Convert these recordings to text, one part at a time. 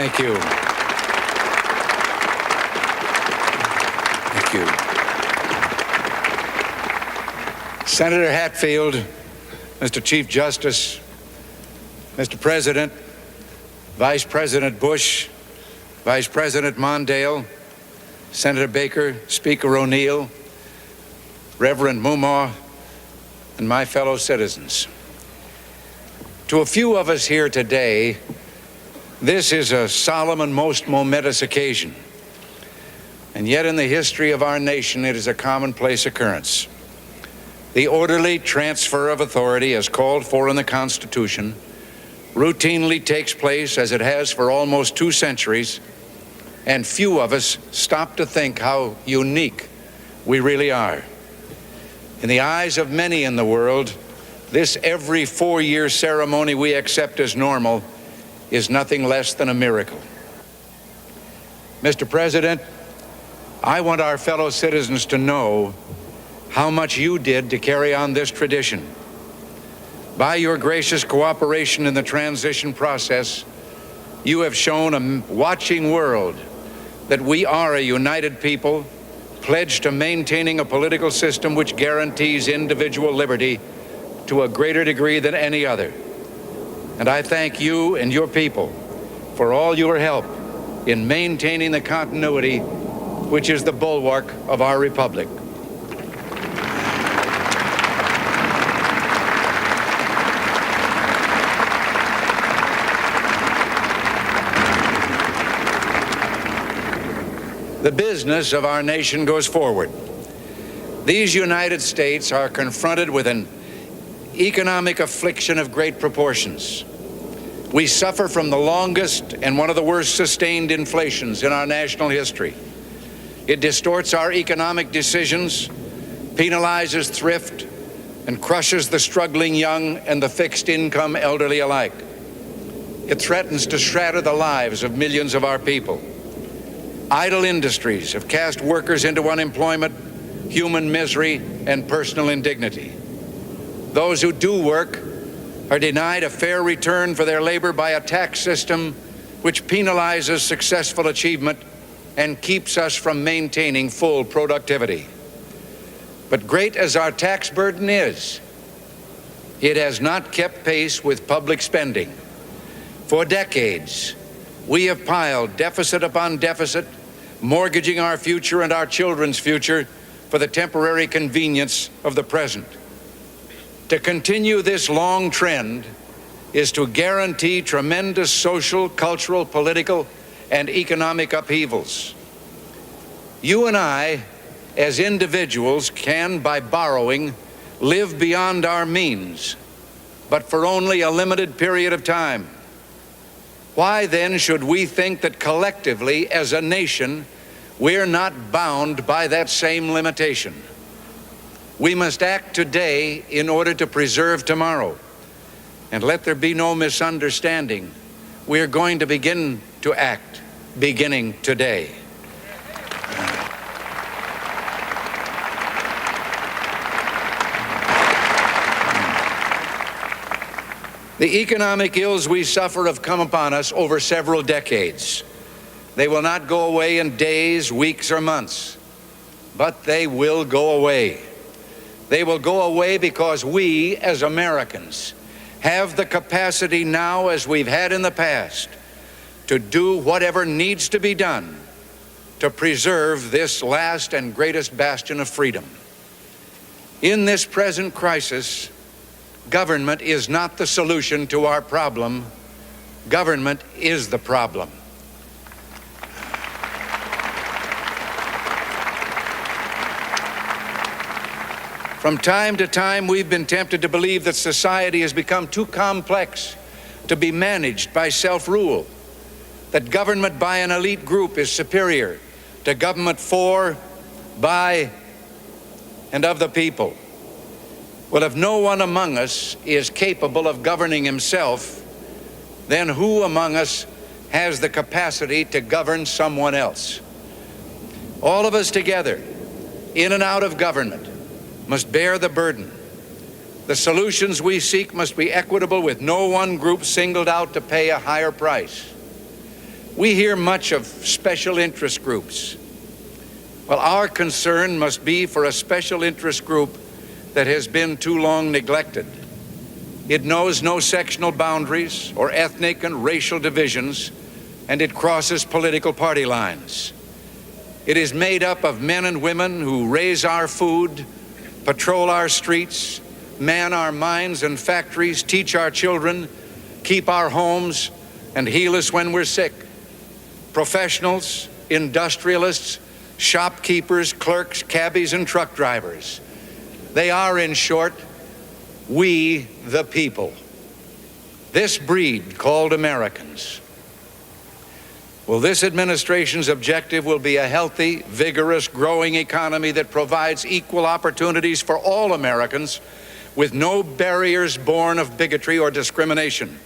Thank you. Thank you. Senator Hatfield, Mr. Chief Justice, Mr. President, Vice President Bush, Vice President Mondale, Senator Baker, Speaker O'Neill, Reverend Mumaw, and my fellow citizens. To a few of us here today, this is a solemn and most momentous occasion. And yet in the history of our nation, it is a commonplace occurrence. The orderly transfer of authority, as called for in the Constitution, routinely takes place, as it has for almost 2 centuries, and few of us stop to think how unique we really are. In the eyes of many in the world, this every 4-year ceremony we accept as normal is nothing less than a miracle. Mr. President, I want our fellow citizens to know how much you did to carry on this tradition. By your gracious cooperation in the transition process, you have shown a watching world that we are a united people, pledged to maintaining a political system which guarantees individual liberty to a greater degree than any other. And I thank you and your people for all your help in maintaining the continuity which is the bulwark of our republic. The business of our nation goes forward. These United States are confronted with an economic affliction of great proportions. We suffer from the longest and one of the worst sustained inflations in our national history. It distorts our economic decisions, penalizes thrift, and crushes the struggling young and the fixed income elderly alike. It threatens to shatter the lives of millions of our people. Idle industries have cast workers into unemployment, human misery, and personal indignity. Those who do work are denied a fair return for their labor by a tax system which penalizes successful achievement and keeps us from maintaining full productivity. But great as our tax burden is, it has not kept pace with public spending. For decades, we have piled deficit upon deficit, mortgaging our future and our children's future for the temporary convenience of the present. To continue this long trend is to guarantee tremendous social, cultural, political, and economic upheavals. You and I, as individuals, can, by borrowing, live beyond our means, but for only a limited period of time. Why then should we think that collectively, as a nation, we're not bound by that same limitation? We must act today in order to preserve tomorrow. And let there be no misunderstanding. We're going to begin to act beginning today. The economic ills we suffer have come upon us over several decades. They will not go away in days, weeks, or months, but they will go away. They will go away because we, as Americans, have the capacity now, as we've had in the past, to do whatever needs to be done to preserve this last and greatest bastion of freedom. In this present crisis, government is not the solution to our problem. Government is the problem. From time to time, we've been tempted to believe that society has become too complex to be managed by self-rule, that government by an elite group is superior to government for, by, and of the people. Well, if no one among us is capable of governing himself, then who among us has the capacity to govern someone else? All of us together, in and out of government, must bear the burden. The solutions we seek must be equitable, with no one group singled out to pay a higher price. We hear much of special interest groups. Well, our concern must be for a special interest group that has been too long neglected. It knows no sectional boundaries or ethnic and racial divisions, and it crosses political party lines. It is made up of men and women who raise our food, patrol our streets, man our mines and factories, teach our children, keep our homes, and heal us when we're sick. Professionals, industrialists, shopkeepers, clerks, cabbies, and truck drivers. They are, in short, we the people. This breed called Americans. Well, this administration's objective will be a healthy, vigorous, growing economy that provides equal opportunities for all Americans with no barriers born of bigotry or discrimination.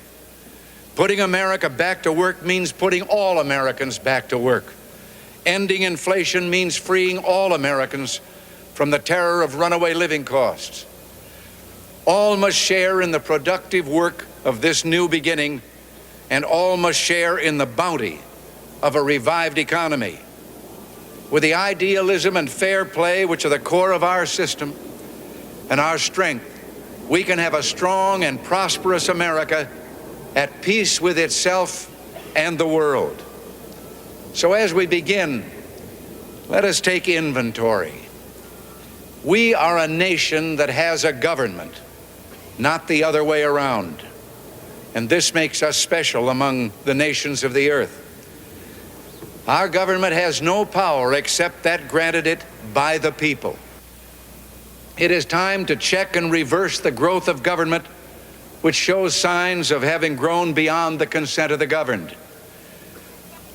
Putting America back to work means putting all Americans back to work. Ending inflation means freeing all Americans from the terror of runaway living costs. All must share in the productive work of this new beginning, and all must share in the bounty of a revived economy. With the idealism and fair play which are the core of our system and our strength, we can have a strong and prosperous America at peace with itself and the world. So as we begin, let us take inventory. We are a nation that has a government, not the other way around. And this makes us special among the nations of the earth. Our government has no power except that granted it by the people. It is time to check and reverse the growth of government, which shows signs of having grown beyond the consent of the governed.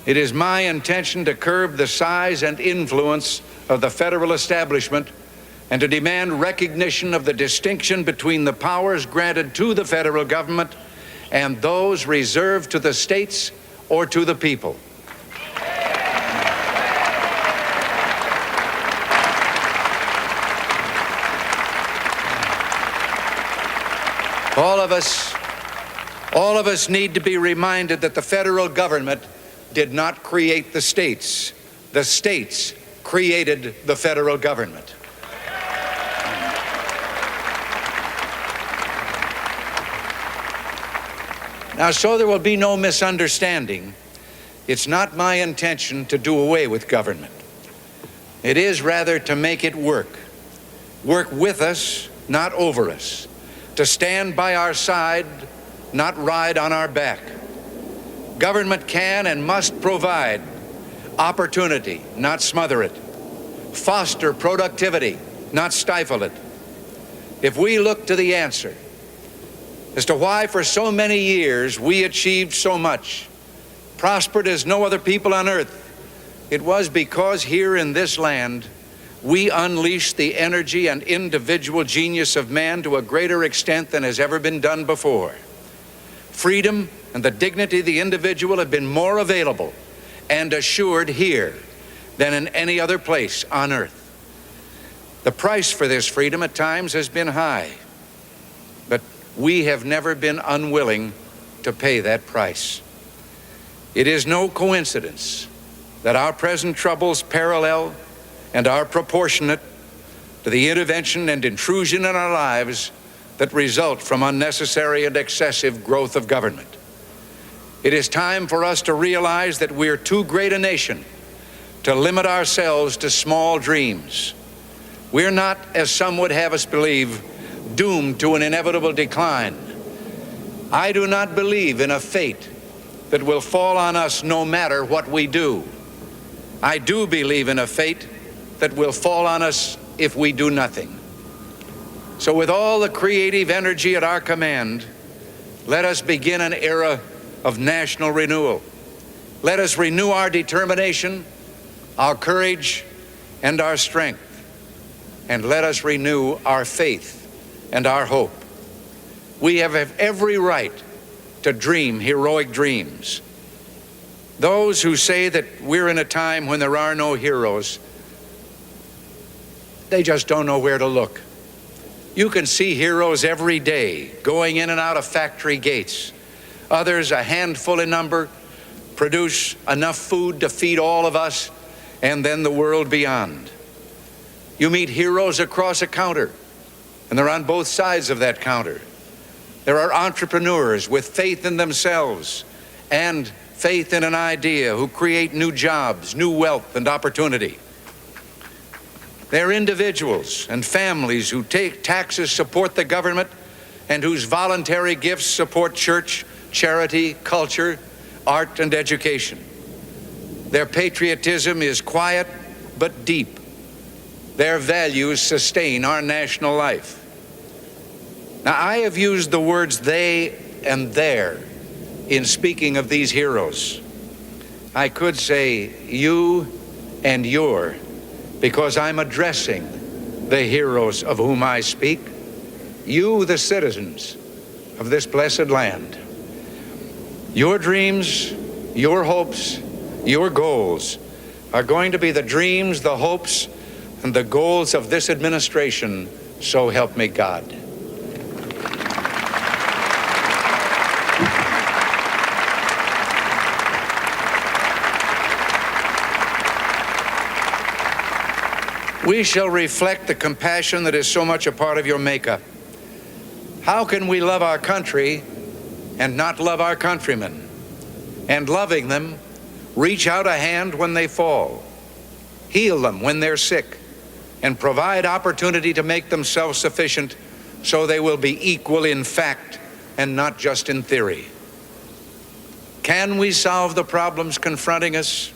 It is my intention to curb the size and influence of the federal establishment and to demand recognition of the distinction between the powers granted to the federal government and those reserved to the states or to the people. All of us need to be reminded that the federal government did not create the states. The states created the federal government. Now, so there will be no misunderstanding, it's not my intention to do away with government. It is rather to make it work with us, not over us, to stand by our side, not ride on our back. Government can and must provide opportunity, not smother it. Foster productivity, not stifle it. If we look to the answer as to why for so many years we achieved so much, prospered as no other people on earth, it was because here in this land we unleashed the energy and individual genius of man to a greater extent than has ever been done before. Freedom and the dignity of the individual have been more available and assured here than in any other place on earth. The price for this freedom at times has been high, but we have never been unwilling to pay that price. It is no coincidence that our present troubles parallel and are proportionate to the intervention and intrusion in our lives that result from unnecessary and excessive growth of government. It is time for us to realize that we're too great a nation to limit ourselves to small dreams. We're not, as some would have us believe, doomed to an inevitable decline. I do not believe in a fate that will fall on us no matter what we do. I do believe in a fate that will fall on us if we do nothing. So with all the creative energy at our command, let us begin an era of national renewal. Let us renew our determination, our courage, and our strength. And let us renew our faith and our hope. We have every right to dream heroic dreams. Those who say that we're in a time when there are no heroes, they just don't know where to look. You can see heroes every day going in and out of factory gates. Others, a handful in number, produce enough food to feed all of us and then the world beyond. You meet heroes across a counter, and they're on both sides of that counter. There are entrepreneurs with faith in themselves and faith in an idea who create new jobs, new wealth, and opportunity. They're individuals and families who take taxes support the government and whose voluntary gifts support church, charity, culture, art, and education. Their patriotism is quiet but deep. Their values sustain our national life. Now, I have used the words they and their in speaking of these heroes. I could say you and your, because I'm addressing the heroes of whom I speak, you, the citizens of this blessed land. Your dreams, your hopes, your goals are going to be the dreams, the hopes, and the goals of this administration, so help me God. We shall reflect the compassion that is so much a part of your makeup. How can we love our country and not love our countrymen? And loving them, reach out a hand when they fall, heal them when they're sick, and provide opportunity to make them self-sufficient so they will be equal in fact and not just in theory. Can we solve the problems confronting us?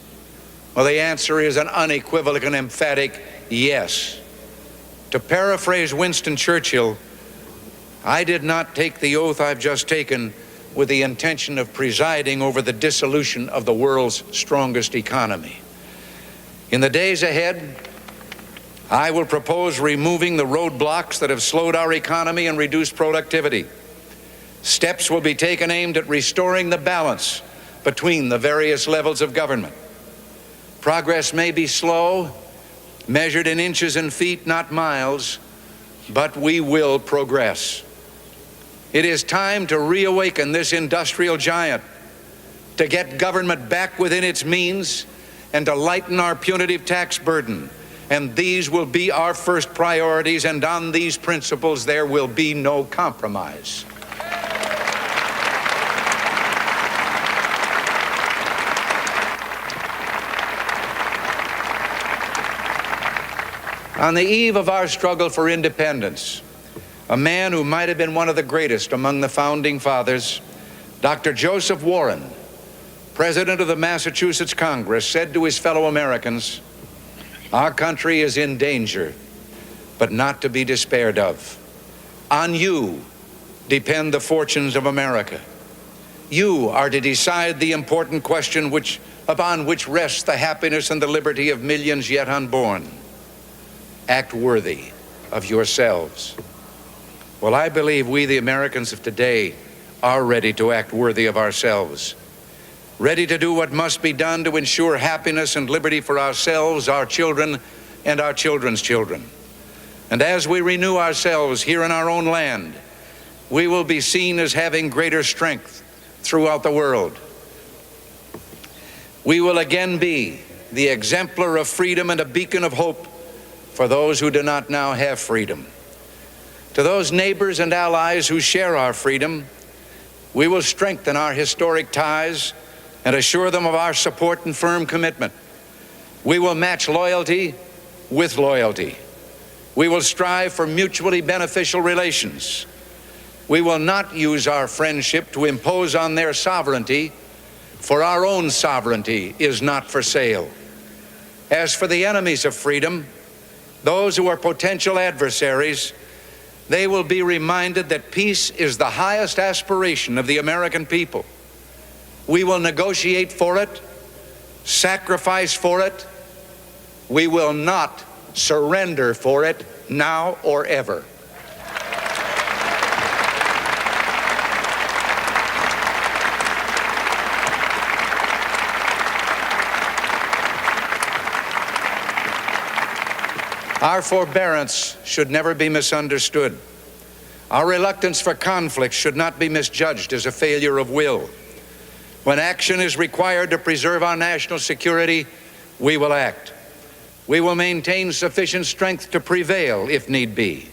Well, the answer is an unequivocal and emphatic yes. To paraphrase Winston Churchill, I did not take the oath I've just taken with the intention of presiding over the dissolution of the world's strongest economy. In the days ahead, I will propose removing the roadblocks that have slowed our economy and reduced productivity. Steps will be taken aimed at restoring the balance between the various levels of government. Progress may be slow, measured in inches and feet, not miles, but we will progress. It is time to reawaken this industrial giant, to get government back within its means, and to lighten our punitive tax burden. And these will be our first priorities, and on these principles there will be no compromise. On the eve of our struggle for independence, a man who might have been one of the greatest among the founding fathers, Dr. Joseph Warren, president of the Massachusetts Congress, said to his fellow Americans, "Our country is in danger, but not to be despaired of. On you depend the fortunes of America. You are to decide the important question upon which rests the happiness and the liberty of millions yet unborn. Act worthy of yourselves." Well, I believe we, the Americans of today, are ready to act worthy of ourselves, ready to do what must be done to ensure happiness and liberty for ourselves, our children, and our children's children. And as we renew ourselves here in our own land, we will be seen as having greater strength throughout the world. We will again be the exemplar of freedom and a beacon of hope for those who do not now have freedom. To those neighbors and allies who share our freedom, we will strengthen our historic ties and assure them of our support and firm commitment. We will match loyalty with loyalty. We will strive for mutually beneficial relations. We will not use our friendship to impose on their sovereignty, for our own sovereignty is not for sale. As for the enemies of freedom, those who are potential adversaries, they will be reminded that peace is the highest aspiration of the American people. We will negotiate for it, sacrifice for it. We will not surrender for it now or ever. Our forbearance should never be misunderstood. Our reluctance for conflict should not be misjudged as a failure of will. When action is required to preserve our national security, we will act. We will maintain sufficient strength to prevail if need be,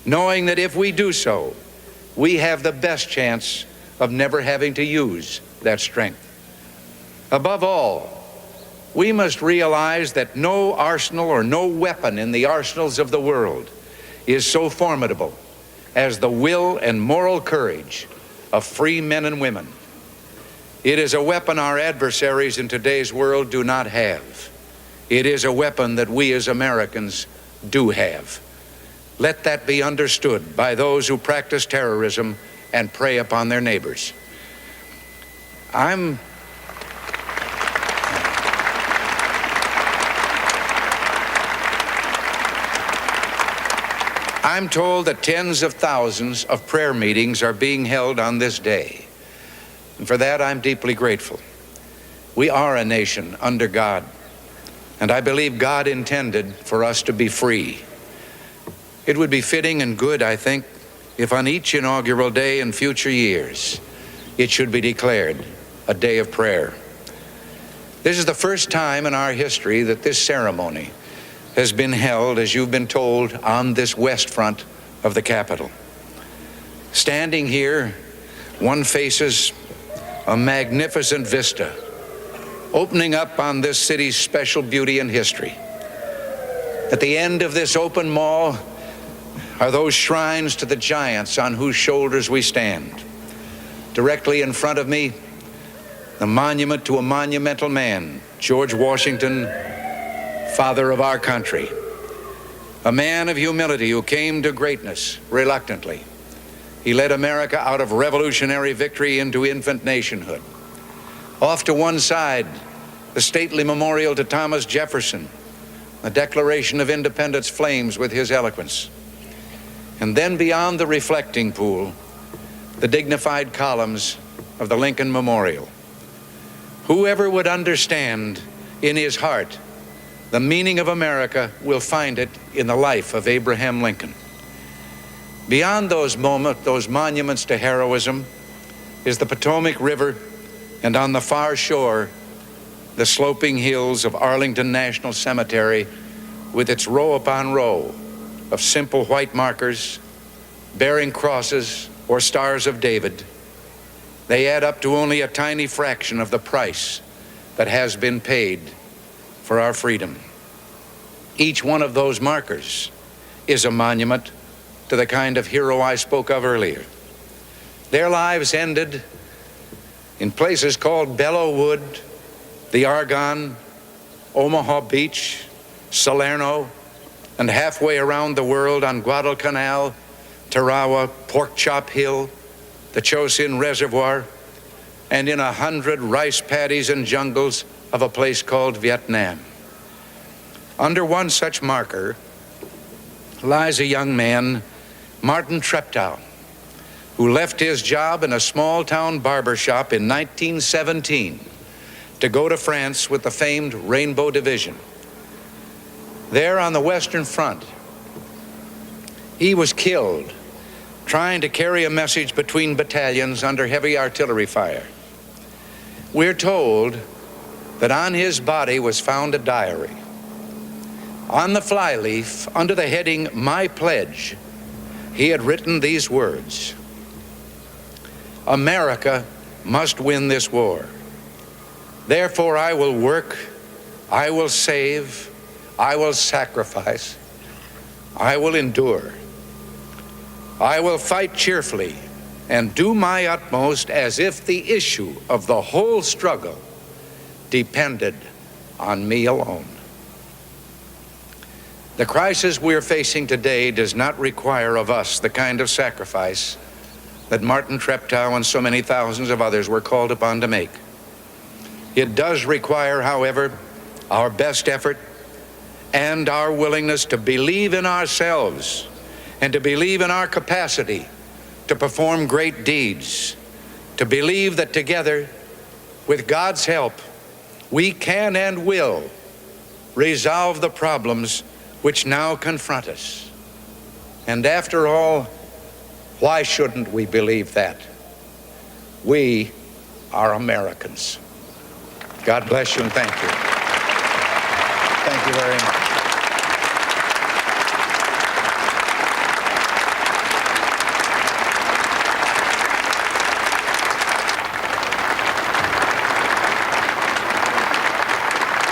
knowing that if we do so, we have the best chance of never having to use that strength. Above all, we must realize that no arsenal or no weapon in the arsenals of the world is so formidable as the will and moral courage of free men and women. It is a weapon our adversaries in today's world do not have. It is a weapon that we as Americans do have. Let that be understood by those who practice terrorism and prey upon their neighbors. I'm told that tens of thousands of prayer meetings are being held on this day. And for that, I'm deeply grateful. We are a nation under God, and I believe God intended for us to be free. It would be fitting and good, I think, if on each inaugural day in future years, it should be declared a day of prayer. This is the first time in our history that this ceremony has been held, as you've been told, on this west front of the Capitol. Standing here, one faces a magnificent vista opening up on this city's special beauty and history. At the end of this open mall are those shrines to the giants on whose shoulders we stand. Directly in front of me, the monument to a monumental man, George Washington, father of our country, a man of humility who came to greatness reluctantly. He led America out of revolutionary victory into infant nationhood. Off to one side, the stately memorial to Thomas Jefferson, the Declaration of Independence flames with his eloquence. And then beyond the reflecting pool, the dignified columns of the Lincoln Memorial. Whoever would understand in his heart the meaning of America will find it in the life of Abraham Lincoln. Beyond those monuments to heroism is the Potomac River, and on the far shore, the sloping hills of Arlington National Cemetery with its row upon row of simple white markers bearing crosses or stars of David. They add up to only a tiny fraction of the price that has been paid for our freedom. Each one of those markers is a monument to the kind of hero I spoke of earlier. Their lives ended in places called Belleau Wood, the Argonne, Omaha Beach, Salerno, and halfway around the world on Guadalcanal, Tarawa, Pork Chop Hill, the Chosin Reservoir, and in 100 rice paddies and jungles of a place called Vietnam. Under one such marker lies a young man, Martin Treptow, who left his job in a small-town barber shop in 1917 to go to France with the famed Rainbow Division. There on the Western Front, he was killed trying to carry a message between battalions under heavy artillery fire. We're told that on his body was found a diary. On the flyleaf, under the heading, "My Pledge," he had written these words: "America must win this war. Therefore I will work, I will save, I will sacrifice, I will endure. I will fight cheerfully and do my utmost as if the issue of the whole struggle depended on me alone." The crisis we're facing today does not require of us the kind of sacrifice that Martin Treptow and so many thousands of others were called upon to make. It does require, however, our best effort and our willingness to believe in ourselves and to believe in our capacity to perform great deeds, to believe that together, with God's help, we can and will resolve the problems which now confront us. And after all, why shouldn't we believe that? We are Americans. God bless you and thank you. Thank you very much.